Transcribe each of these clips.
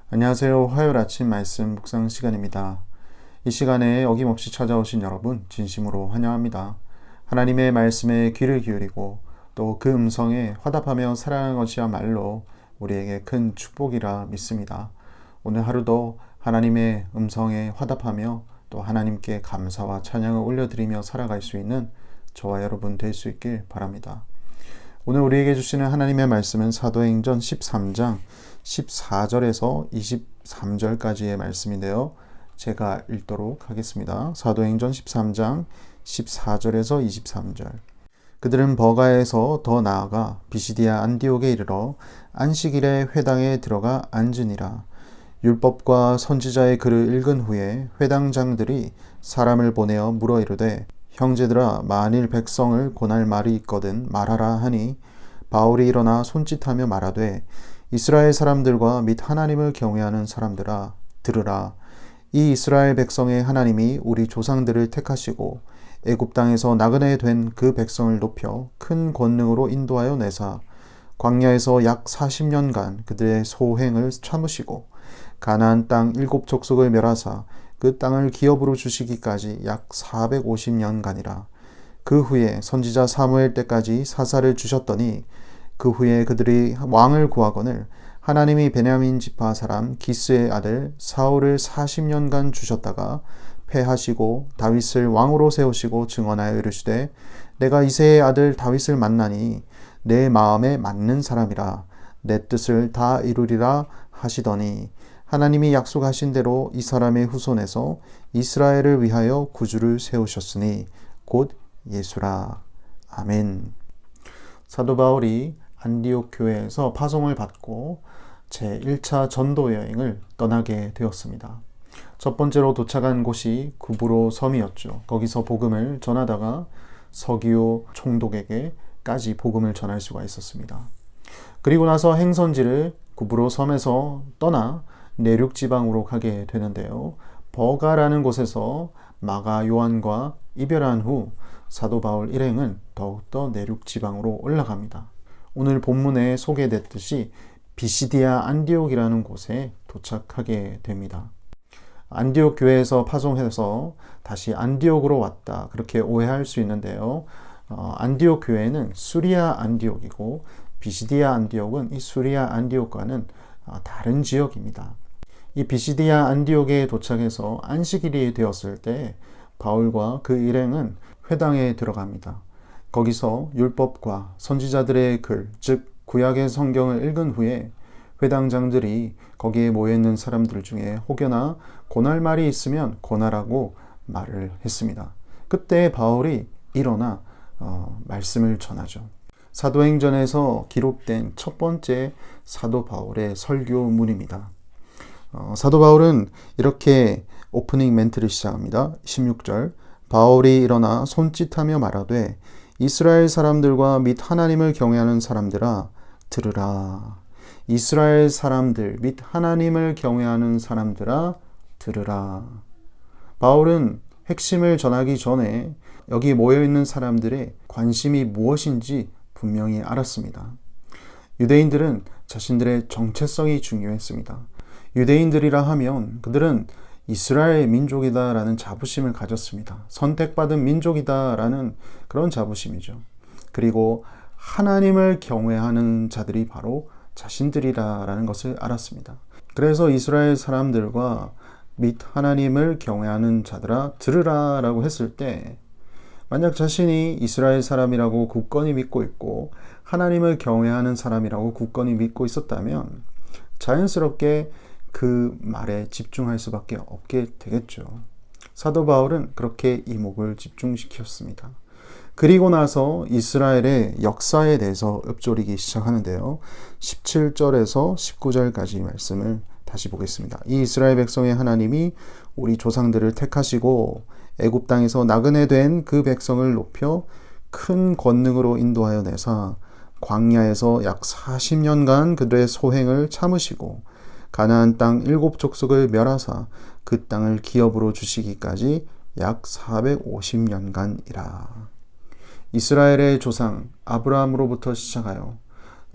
안녕하세요. 화요일 아침 말씀 묵상 시간입니다. 이 시간에 어김없이 찾아오신 여러분 진심으로 환영합니다. 하나님의 말씀에 귀를 기울이고 또 그 음성에 화답하며 살아가는 것이야말로 우리에게 큰 축복이라 믿습니다. 오늘 하루도 하나님의 음성에 화답하며 또 하나님께 감사와 찬양을 올려드리며 살아갈 수 있는 저와 여러분 될 수 있길 바랍니다. 오늘 우리에게 주시는 하나님의 말씀은 사도행전 13장 14절에서 23절까지의 말씀인데요. 제가 읽도록 하겠습니다. 사도행전 13장 14절에서 23절. 그들은 버가에서 더 나아가 비시디아 안디옥에 이르러 안식일에 회당에 들어가 앉으니라. 율법과 선지자의 글을 읽은 후에 회당장들이 사람을 보내어 물어 이르되 형제들아, 만일 백성을 권할 말이 있거든 말하라 하니 바울이 일어나 손짓하며 말하되 이스라엘 사람들과 및 하나님을 경외하는 사람들아 들으라. 이 이스라엘 백성의 하나님이 우리 조상들을 택하시고 애굽 땅에서 나그네 된 그 백성을 높여 큰 권능으로 인도하여 내사 광야에서 약 40년간 그들의 소행을 참으시고 가나안 땅 7족속을 멸하사 그 땅을 기업으로 주시기까지 약 450년간이라. 그 후에 선지자 사무엘 때까지 사사를 주셨더니 그 후에 그들이 왕을 구하거늘 하나님이 베냐민 지파 사람 기스의 아들 사울을 40년간 주셨다가 패하시고 다윗을 왕으로 세우시고 증언하여 이르시되 내가 이새의 아들 다윗을 만나니 내 마음에 맞는 사람이라 내 뜻을 다 이루리라 하시더니 하나님이 약속하신 대로 이 사람의 후손에서 이스라엘을 위하여 구주를 세우셨으니 곧 예수라. 아멘. 사도 바울이 안디옥 교회에서 파송을 받고 제1차 전도 여행을 떠나게 되었습니다. 첫 번째로 도착한 곳이 구브로 섬이었죠. 거기서 복음을 전하다가 서기오 총독에게까지 복음을 전할 수가 있었습니다. 그리고 나서 행선지를 구브로 섬에서 떠나 내륙 지방으로 가게 되는데요. 버가라는 곳에서 마가 요한과 이별한 후 사도 바울 일행은 더욱더 내륙 지방으로 올라갑니다. 오늘 본문에 소개됐듯이 비시디아 안디옥이라는 곳에 도착하게 됩니다. 안디옥 교회에서 파송해서 다시 안디옥으로 왔다, 그렇게 오해할 수 있는데요. 안디옥 교회는 수리아 안디옥이고 비시디아 안디옥은 이 수리아 안디옥과는 다른 지역입니다. 이 비시디아 안디옥에 도착해서 안식일이 되었을 때 바울과 그 일행은 회당에 들어갑니다. 거기서 율법과 선지자들의 글, 즉 구약의 성경을 읽은 후에 회당장들이 거기에 모여있는 사람들 중에 혹여나 권할 말이 있으면 권하라고 말을 했습니다. 그때 바울이 일어나 말씀을 전하죠. 사도행전에서 기록된 첫 번째 사도 바울의 설교문입니다. 사도 바울은 이렇게 오프닝 멘트를 시작합니다. 16절. 바울이 일어나 손짓하며 말하되 이스라엘 사람들과 및 하나님을 경외하는 사람들아 들으라. 이스라엘 사람들 및 하나님을 경외하는 사람들아 들으라. 바울은 핵심을 전하기 전에 여기 모여있는 사람들의 관심이 무엇인지 분명히 알았습니다. 유대인들은 자신들의 정체성이 중요했습니다. 유대인들이라 하면 그들은 이스라엘 민족이다라는 자부심을 가졌습니다. 선택받은 민족이다라는 그런 자부심이죠. 그리고 하나님을 경외하는 자들이 바로 자신들이라는 것을 알았습니다. 그래서 이스라엘 사람들과 및 하나님을 경외하는 자들아 들으라 라고 했을 때 만약 자신이 이스라엘 사람이라고 굳건히 믿고 있고 하나님을 경외하는 사람이라고 굳건히 믿고 있었다면 자연스럽게 그 말에 집중할 수밖에 없게 되겠죠. 사도 바울은 그렇게 이목을 집중시켰습니다. 그리고 나서 이스라엘의 역사에 대해서 읊조리기 시작하는데요. 17절에서 19절까지 말씀을 다시 보겠습니다. 이 이스라엘 백성의 하나님이 우리 조상들을 택하시고 애굽 땅에서 나그네 된 그 백성을 높여 큰 권능으로 인도하여 내사 광야에서 약 40년간 그들의 소행을 참으시고 가나안 땅 7족속을 멸하사 그 땅을 기업으로 주시기까지 약 450년간이라. 이스라엘의 조상 아브라함으로부터 시작하여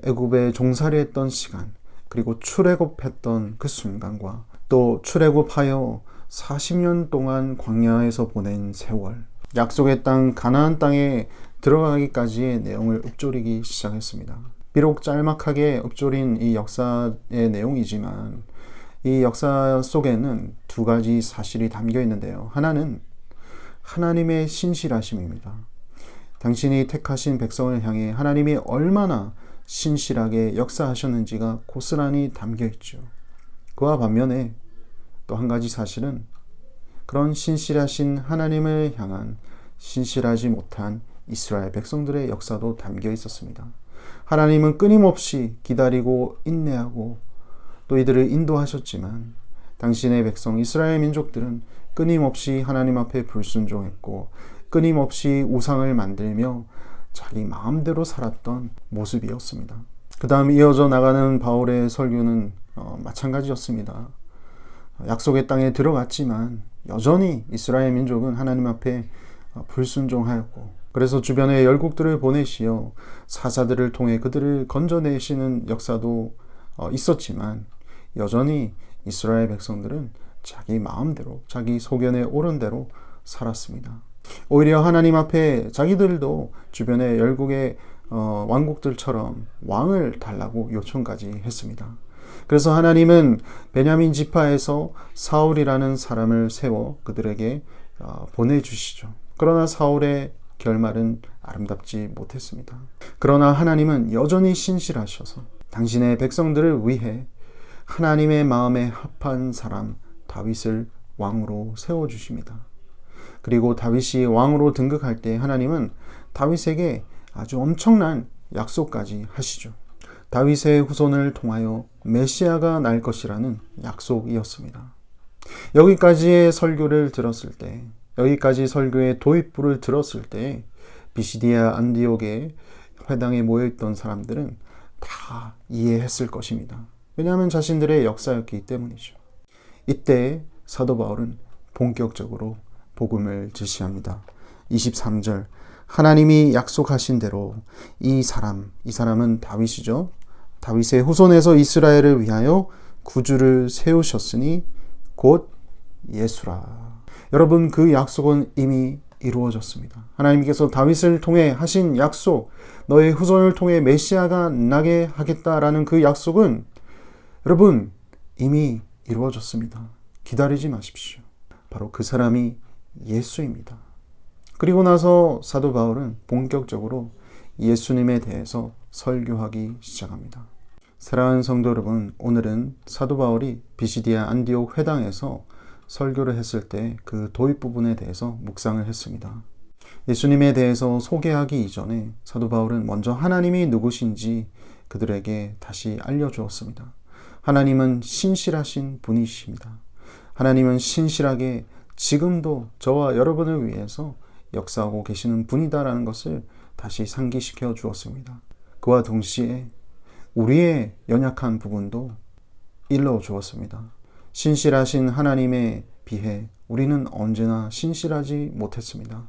애굽에 종살이했던 시간, 그리고 출애굽했던 그 순간과 또 출애굽하여 40년 동안 광야에서 보낸 세월, 약속의 땅 가나안 땅에 들어가기까지의 내용을 읊조리기 시작했습니다. 비록 짤막하게 읊조린 이 역사의 내용이지만 이 역사 속에는 두 가지 사실이 담겨 있는데요. 하나는 하나님의 신실하심입니다. 당신이 택하신 백성을 향해 하나님이 얼마나 신실하게 역사하셨는지가 고스란히 담겨 있죠. 그와 반면에 또 한 가지 사실은 그런 신실하신 하나님을 향한 신실하지 못한 이스라엘 백성들의 역사도 담겨 있었습니다. 하나님은 끊임없이 기다리고 인내하고 또 이들을 인도하셨지만 당신의 백성 이스라엘 민족들은 끊임없이 하나님 앞에 불순종했고 끊임없이 우상을 만들며 자기 마음대로 살았던 모습이었습니다. 그 다음 이어져 나가는 바울의 설교는 마찬가지였습니다. 약속의 땅에 들어갔지만 여전히 이스라엘 민족은 하나님 앞에 불순종하였고, 그래서 주변에 열국들을 보내시어 사자들을 통해 그들을 건져내시는 역사도 있었지만 여전히 이스라엘 백성들은 자기 마음대로 자기 소견에 옳은 대로 살았습니다. 오히려 하나님 앞에 자기들도 주변의 열국의 왕국들처럼 왕을 달라고 요청까지 했습니다. 그래서 하나님은 베냐민 지파에서 사울이라는 사람을 세워 그들에게 보내주시죠. 그러나 사울의 결말은 아름답지 못했습니다. 그러나 하나님은 여전히 신실하셔서 당신의 백성들을 위해 하나님의 마음에 합한 사람 다윗을 왕으로 세워주십니다. 그리고 다윗이 왕으로 등극할 때 하나님은 다윗에게 아주 엄청난 약속까지 하시죠. 다윗의 후손을 통하여 메시아가 날 것이라는 약속이었습니다. 여기까지의 설교를 들었을 때, 여기까지 설교의 도입부를 들었을 때 비시디아 안디옥의 회당에 모여있던 사람들은 다 이해했을 것입니다. 왜냐하면 자신들의 역사였기 때문이죠. 이때 사도 바울은 본격적으로 복음을 지시합니다. 23절, 하나님이 약속하신 대로 이 사람은 다윗이죠. 다윗의 후손에서 이스라엘을 위하여 구주를 세우셨으니 곧 예수라. 여러분, 그 약속은 이미 이루어졌습니다. 하나님께서 다윗을 통해 하신 약속, 너의 후손을 통해 메시아가 나게 하겠다라는 그 약속은 여러분 이미 이루어졌습니다. 기다리지 마십시오. 바로 그 사람이 예수입니다. 그리고 나서 사도 바울은 본격적으로 예수님에 대해서 설교하기 시작합니다. 사랑하는 성도 여러분, 오늘은 사도 바울이 비시디아 안디옥 회당에서 설교를 했을 때 그 도입 부분에 대해서 묵상을 했습니다. 예수님에 대해서 소개하기 이전에 사도 바울은 먼저 하나님이 누구신지 그들에게 다시 알려주었습니다. 하나님은 신실하신 분이십니다. 하나님은 신실하게 지금도 저와 여러분을 위해서 역사하고 계시는 분이다라는 것을 다시 상기시켜 주었습니다. 그와 동시에 우리의 연약한 부분도 일러 주었습니다. 신실하신 하나님에 비해 우리는 언제나 신실하지 못했습니다.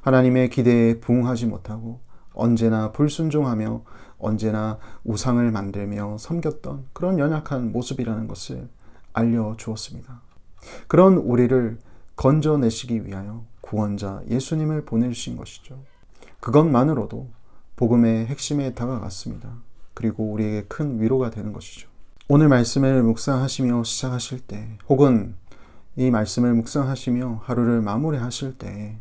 하나님의 기대에 부응하지 못하고 언제나 불순종하며 언제나 우상을 만들며 섬겼던 그런 연약한 모습이라는 것을 알려주었습니다. 그런 우리를 건져내시기 위하여 구원자 예수님을 보내주신 것이죠. 그것만으로도 복음의 핵심에 다가갔습니다. 그리고 우리에게 큰 위로가 되는 것이죠. 오늘 말씀을 묵상하시며 시작하실 때, 혹은 이 말씀을 묵상하시며 하루를 마무리하실 때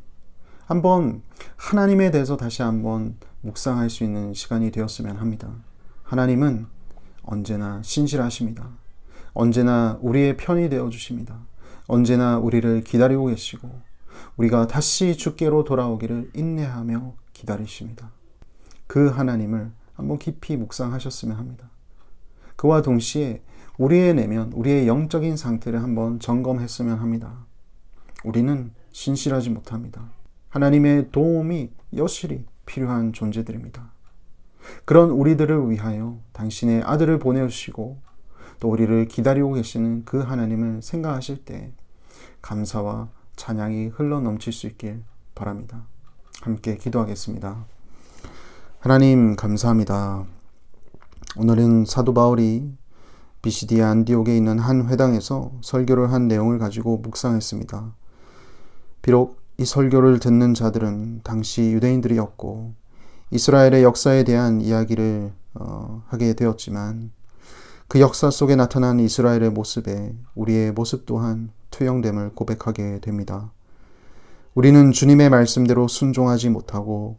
한번 하나님에 대해서 다시 한번 묵상할 수 있는 시간이 되었으면 합니다. 하나님은 언제나 신실하십니다. 언제나 우리의 편이 되어 주십니다. 언제나 우리를 기다리고 계시고 우리가 다시 주께로 돌아오기를 인내하며 기다리십니다. 그 하나님을 한번 깊이 묵상하셨으면 합니다. 그와 동시에 우리의 내면, 우리의 영적인 상태를 한번 점검했으면 합니다. 우리는 신실하지 못합니다. 하나님의 도움이 여실히 필요한 존재들입니다. 그런 우리들을 위하여 당신의 아들을 보내주시고 또 우리를 기다리고 계시는 그 하나님을 생각하실 때 감사와 찬양이 흘러넘칠 수 있길 바랍니다. 함께 기도하겠습니다. 하나님 감사합니다. 오늘은 사도 바울이 비시디아 안디옥에 있는 한 회당에서 설교를 한 내용을 가지고 묵상했습니다. 비록 이 설교를 듣는 자들은 당시 유대인들이었고 이스라엘의 역사에 대한 이야기를 하게 되었지만 그 역사 속에 나타난 이스라엘의 모습에 우리의 모습 또한 투영됨을 고백하게 됩니다. 우리는 주님의 말씀대로 순종하지 못하고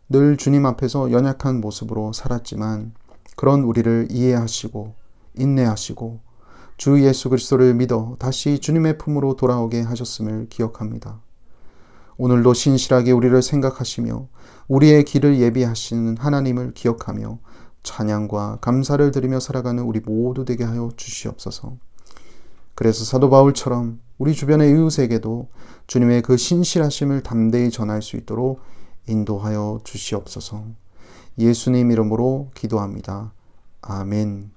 늘 주님 앞에서 연약한 모습으로 살았지만 그런 우리를 이해하시고 인내하시고 주 예수 그리스도를 믿어 다시 주님의 품으로 돌아오게 하셨음을 기억합니다. 오늘도 신실하게 우리를 생각하시며 우리의 길을 예비하시는 하나님을 기억하며 찬양과 감사를 드리며 살아가는 우리 모두 되게 하여 주시옵소서. 그래서 사도 바울처럼 우리 주변의 이웃에게도 주님의 그 신실하심을 담대히 전할 수 있도록 인도하여 주시옵소서. 예수님 이름으로 기도합니다. 아멘.